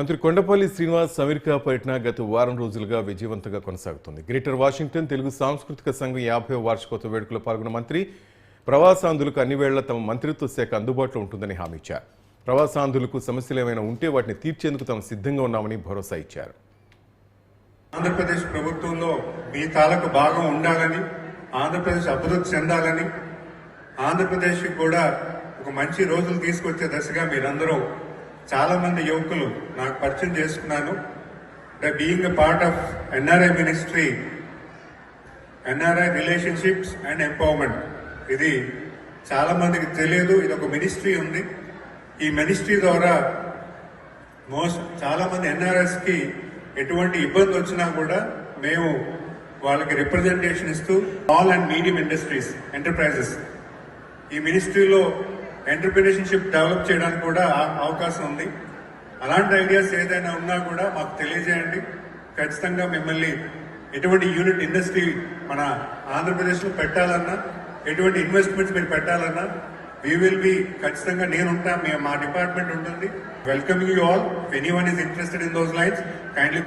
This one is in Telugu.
మంత్రి కొండపల్లి శ్రీనివాస్ అమెరికా పర్యటన గత వారం రోజులుగా విజయవంతంగా కొనసాగుతుంది. గ్రేటర్ వాషింగ్టన్ తెలుగు సాంస్కృతిక సంఘం 50వ వార్షికోత్సవ వేడుకలో పాల్గొన్న మంత్రి ప్రవాసాంధ్రులకు అన్ని వేళలా తమ మంత్రిత్వ శాఖ అందుబాటులో ఉంటుందని హామీ ఇచ్చారు. ప్రవాసాంధ్రులకు సమస్యలు ఏమైనా ఉంటే వాటిని తీర్చేందుకు తాము సిద్ధంగా ఉన్నామని భరోసా ఇచ్చారు. ఆంధ్రప్రదేశ్ ప్రభుత్వంలో మీ తాలకు భాగం ఉండాలని, ఆంధ్రప్రదేశ్ అభివృద్ధి చెందాలని, ఆంధ్రప్రదేశ్కి కూడా ఒక మంచి రోజులు తీసుకొచ్చే దశగా మీరందరూ చాలా మంది యువకులు నాకు పరిచయం చేసుకున్నాను. Being a part of NRI ministry, NRI relationships and empowerment, ఇది చాలా మందికి తెలియదు. ఇది ఒక మినిస్ట్రీ ఉంది. ఈ మినిస్ట్రీ ద్వారా చాలా మంది ఎన్ఆర్ఎస్ కి ఎటువంటి ఇబ్బంది వచ్చినా కూడా మేము వాళ్ళకి రిప్రజెంటేషన్ ఇస్తూ small and medium industries, enterprises, ఈ మినిస్ట్రీలో ఎంటర్ప్రినర్షిప్ డెవలప్ చేయడానికి కూడా అవకాశం ఉంది. అలాంటి ఐడియాస్ ఏదైనా ఉన్నా కూడా మాకు తెలియజేయండి. ఖచ్చితంగా మిమ్మల్ని ఎటువంటి యూనిట్ ఇండస్ట్రీ మన ఆంధ్రప్రదేశ్లో పెట్టాలన్నా, ఎటువంటి ఇన్వెస్ట్మెంట్స్ మీరు పెట్టాలన్నా వీ విల్ బి, ఖచ్చితంగా నేనుంటా, మా డిపార్ట్మెంట్ ఉంటుంది. Welcoming you all. Anyone is interested in those lines, kindly